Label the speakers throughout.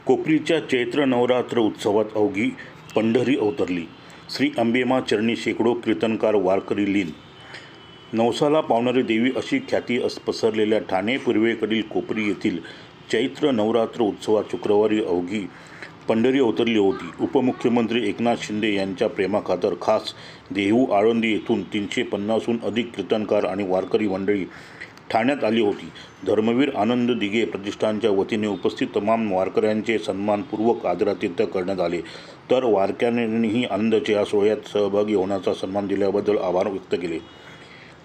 Speaker 1: कोपरीच्या चैत्र नवरात्र उत्सवात अवघी पंढरी अवतरली. श्री अंबेमा चरणी शेकडो कीर्तनकार वारकरी लीन. नवसाला पावणारी देवी अशी ख्याती पसरलेल्या ठाणे पूर्वेकडील कोपरी येथील चैत्र नवरात्र उत्सवात शुक्रवारी अवघी पंढरी अवतरली होती. उपमुख्यमंत्री एकनाथ शिंदे यांच्या प्रेमाखातर खास देहू आळंदी येथून 350हून अधिक कीर्तनकार आणि वारकरी मंडळी ठाण्यात आली होती. धर्मवीर आनंद दिघे प्रतिष्ठानच्या वतीने उपस्थित तमाम वारकऱ्यांचे सन्मानपूर्वक आदरातिथ्य करण्यात आले. तर वारकऱ्यांनीही आनंदाच्या या सोहळ्यात सहभागी होण्याचा सन्मान दिल्याबद्दल आभार व्यक्त केले.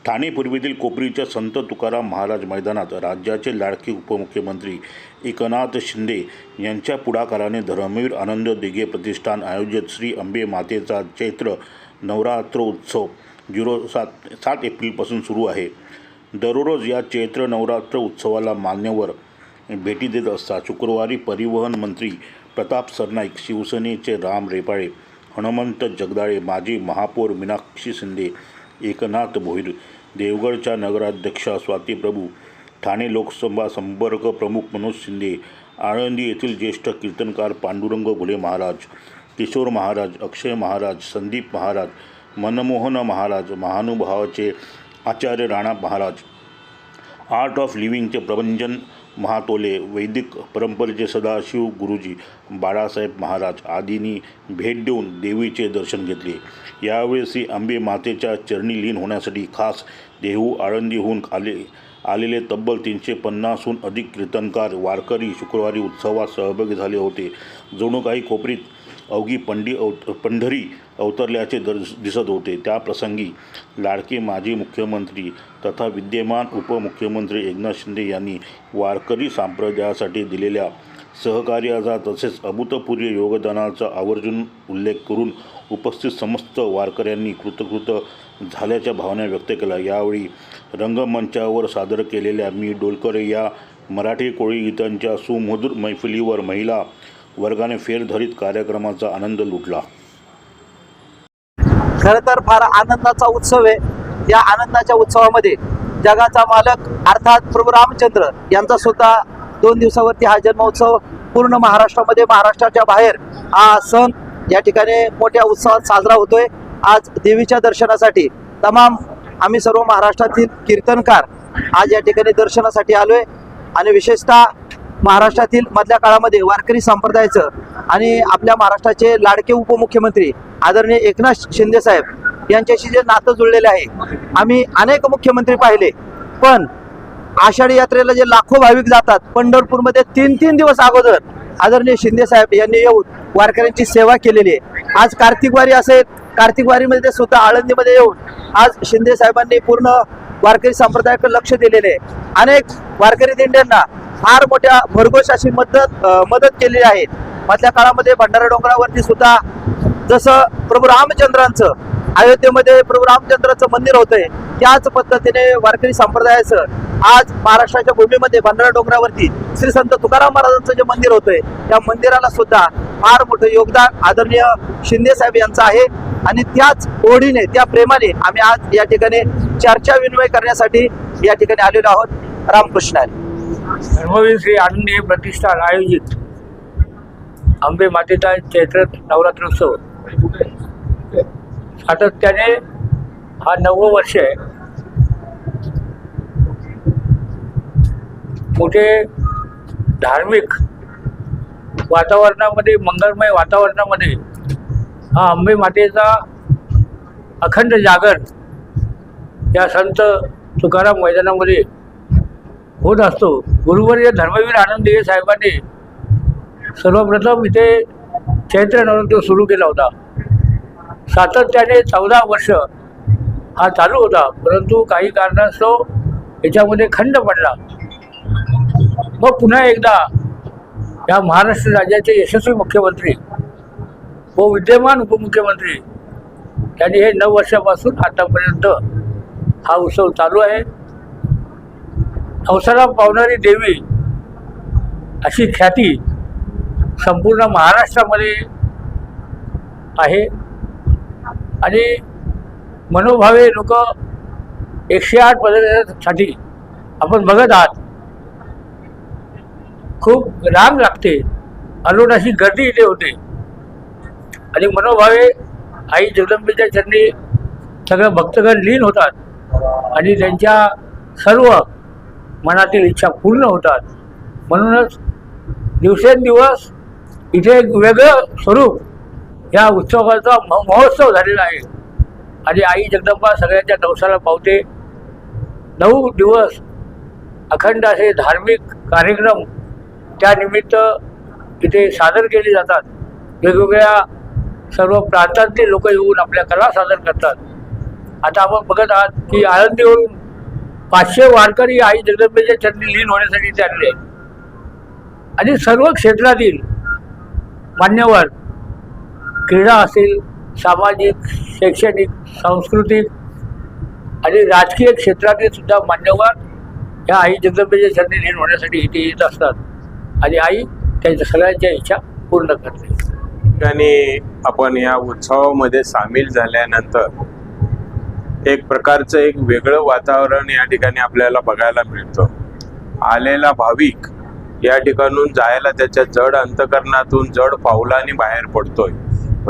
Speaker 1: ठाणे पूर्वेतील कोपरीच्या संत तुकाराम महाराज मैदानात राज्याचे लाडके उपमुख्यमंत्री एकनाथ शिंदे यांच्या पुढाकाराने धर्मवीर आनंद दिघे प्रतिष्ठान आयोजित श्री अंबे मातेचा चैत्र नवरात्रोत्सव 7 एप्रिलपासून सुरू आहे. दररोज या चैत्र नवरात्र उत्सवाला मान्यवर भेटी देत असतात. शुक्रवारी परिवहन मंत्री प्रताप सरनाईक, शिवसेनेचे राम रेपाळे, हनुमंत जगदाळे, माजी महापौर मीनाक्षी शिंदे, एकनाथ भोईर, देवगडच्या नगराध्यक्षा स्वाती प्रभू, ठाणे लोकसभा संपर्क प्रमुख मनोज शिंदे, आळंदी येथील ज्येष्ठ कीर्तनकार पांडुरंग घुले महाराज, किशोर महाराज, अक्षय महाराज, संदीप महाराज, मनमोहन महाराज, महानुभावाचे आचार्य राणा महाराज, आर्ट ऑफ लिव्हिंगचे प्रभंजन महातोले, वैदिक परंपरेचे सदाशिव गुरुजी, बाळासाहेब महाराज आदींनी भेट देऊन देवीचे दर्शन घेतले. यावेळी श्री अंबे मातेच्या चरणी लीन होण्यासाठी खास देहू आळंदीहून आलेले तब्बल 350हून अधिक कीर्तनकार वारकरी शुक्रवारी उत्सवात सहभागी झाले होते. जणू काही कोपरीत अवघी पंढरी अवतरल्याचे दिसत होते. त्याप्रसंगी लाडके माजी मुख्यमंत्री तथा विद्यमान उपमुख्यमंत्री एकनाथ शिंदे यांनी वारकरी संप्रदायासाठी दिलेल्या सहकार्याचा तसेच अभूतपूर्व योगदानाचा आवर्जून उल्लेख करून उपस्थित समस्त वारकऱ्यांनी कृतकृत झाल्याच्या भावना व्यक्त केल्या. यावेळी रंगमंचावर सादर केलेल्या मी डोलकरे या मराठी कोळी गीतांच्या सुमधुर मैफिलीवर महिला वर्गाने फेर धरीत कार्यक्रमाचा आनंद लुटला.
Speaker 2: खरं तर फार आनंदाचा उत्सव आहे. या आनंदाच्या उत्सवामध्ये जगाचा मालक अर्थात प्रभू रामचंद्र यांचा सुद्धा 2 दिवसावरती हा जन्मोत्सव पूर्ण महाराष्ट्रामध्ये, महाराष्ट्राच्या बाहेर हा सण या ठिकाणी मोठ्या उत्सवात साजरा होतोय. आज देवीच्या दर्शनासाठी आम्ही सर्व महाराष्ट्रातील कीर्तनकार आज या ठिकाणी दर्शनासाठी आलोय आणि विशेषतः महाराष्ट्रातील मधल्या काळामध्ये वारकरी संप्रदायाचं आणि आपल्या महाराष्ट्राचे लाडके उपमुख्यमंत्री आदरणीय एकनाथ शिंदे साहेब यांच्याशी जे नातं जुळलेले आहे. आम्ही अनेक मुख्यमंत्री पाहिले, पण आषाढी यात्रेला जे लाखो भाविक जातात पंढरपूरमध्ये 3 दिवस अगोदर आदरणीय शिंदे साहेब यांनी येऊन वारकऱ्यांची सेवा केलेली आहे. आज कार्तिक वारी असेल, कार्तिक वारीमध्ये ते सुद्धा आळंदीमध्ये येऊन आज शिंदे साहेबांनी पूर्ण वारकरी संप्रदायाकडे लक्ष दिलेले आहे. अनेक वारकरी दिंड्यांना फार मोठ्या भरघोस अशी मदत केलेली आहे. मधल्या काळामध्ये भंडारा डोंगरावरती सुद्धा जसं प्रभू रामचंद्रांचं अयोध्येमध्ये प्रभू रामचंद्राचं मंदिर होतंय, त्याच पद्धतीने वारकरी संप्रदायाचं आज महाराष्ट्राच्या भूमीमध्ये भंडारा डोंगरावरती श्री संत तुकाराम महाराजांचं जे मंदिर होतंय त्या मंदिराला सुद्धा फार मोठं योगदान आदरणीय शिंदे साहेब यांचं आहे. आणि त्याच ओढीने, त्या प्रेमाने आम्ही आज या ठिकाणी चर्चा विनिमय करण्यासाठी या ठिकाणी आलेलो आहोत. रामकृष्ण हरी.
Speaker 3: धर्मवीर श्री आनंदी प्रतिष्ठान आयोजित अंबे मातेचा चैत्र नवरात्रोत्सव सातत्याने हा 9वं वर्ष आहे. मोठे धार्मिक वातावरणामध्ये, मंगलमय वातावरणामध्ये हा अंबे मातेचा अखंड जागर या संत तुकाराम मैदानामध्ये होत असतो. गुरुवर्य धर्मवीर आनंद दिघे साहेबांनी सर्वप्रथम इथे चैत्र नवरात्र सुरू केला होता. सातत्याने 14 वर्ष हा चालू होता, परंतु काही कारणास्तव याच्यामध्ये खंड पडला. मग पुन्हा एकदा या महाराष्ट्र राज्याचे यशस्वी मुख्यमंत्री व विद्यमान उपमुख्यमंत्री यांनी हे 9 वर्षापासून आतापर्यंत हा उत्सव चालू आहे. नवसाला पावणारी देवी अशी ख्याती संपूर्ण महाराष्ट्रामध्ये आहे आणि मनोभावे लोक 108 पदवीसाठी आपण बघत आहात. खूप रांग लागते अलोट अशी गर्दी इथे होते आणि मनोभावे आई जगदंबेच्या चरणी सगळे भक्तगण लीन होतात आणि त्यांच्या सर्व मनातील इच्छा पूर्ण होतात. म्हणूनच दिवसेंदिवस इथे एक वेगळं स्वरूप या उत्सवाचा महोत्सव झालेला आहे आणि आई जगदंबा सगळ्यांच्या नवसाला पावते. 9 दिवस अखंड असे धार्मिक कार्यक्रम त्यानिमित्त इथे सादर केले जातात. वेगवेगळ्या सर्व प्रांतातले लोक येऊन आपल्या कला सादर करतात. आता आपण बघत आहात की आळंदीवरून 500 वारकरी आई जगदंबेच्या चरणी लीन होण्यासाठी इथे आलेले आहेत आणि सर्व क्षेत्रातील मान्यवर, क्रीडा असेल, सामाजिक, शैक्षणिक, सांस्कृतिक आणि राजकीय क्षेत्रातील सुद्धा मान्यवर ह्या आई जगदंबेच्या चरणी लीन होण्यासाठी इथे येत असतात आणि आई त्यांच्या सगळ्यांच्या इच्छा पूर्ण करते.
Speaker 4: ठिकाणी आपण या उत्सवामध्ये सामील झाल्यानंतर एक प्रकारचं एक वेगळं वातावरण या ठिकाणी आपल्याला बघायला मिळतं. आलेला भाविक या ठिकाणून जायला त्याच्या जड अंतकरणातून जड पावलाने बाहेर पडतोय,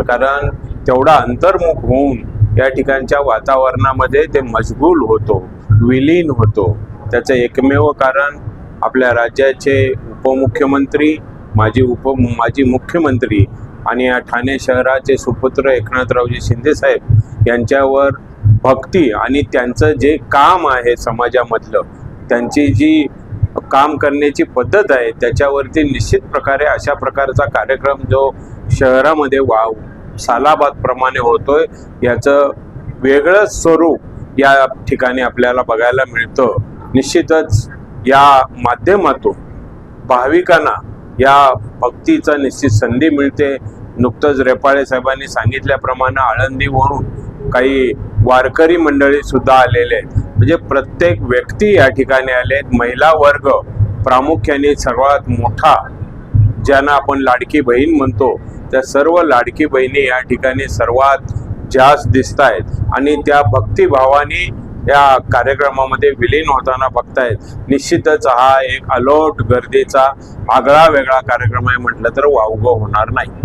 Speaker 4: कारण तेवढा अंतर्मुख होऊन या ठिकाणच्या वातावरणामध्ये ते मशगूल होतो, विलीन होतो. त्याचं एकमेव कारण आपल्या राज्याचे उपमुख्यमंत्री, माजी मुख्यमंत्री आणि या ठाणे शहराचे सुपुत्र एकनाथरावजी शिंदेसाहेब यांच्यावर भक्ती आणि त्यांचं जे काम आहे समाजामधलं, त्यांची जी काम करण्याची पद्धत आहे त्याच्यावरती निश्चित प्रकारे अशा प्रकारचा कार्यक्रम जो शहरामध्ये सालाबाद प्रमाणे होतोय, याचं वेगळं स्वरूप या ठिकाणी आपल्याला बघायला मिळतं. निश्चितच या माध्यमातून भाविकांना या भक्तीचा निश्चित संधी मिळते. नुकतंच रेपाळे साहेबांनी सांगितल्याप्रमाणे आळंदीवरून काही वारकरी मंडळी सुद्धा आलेले आहेत. म्हणजे प्रत्येक व्यक्ती या ठिकाणी आले. महिला वर्ग प्रामुख्याने सर्वात मोठा, ज्यांना आपण लाडकी बहीण म्हणतो, त्या सर्व लाडकी बहिणी या ठिकाणी सर्वात जास्त दिसत आहेत आणि त्या भक्तिभावाने या कार्यक्रमामध्ये विलीन होताना बघतायत. निश्चितच हा एक अलोट गर्दीचा आगळा वेगळा कार्यक्रम आहे म्हटलं तर वावगं होणार नाही.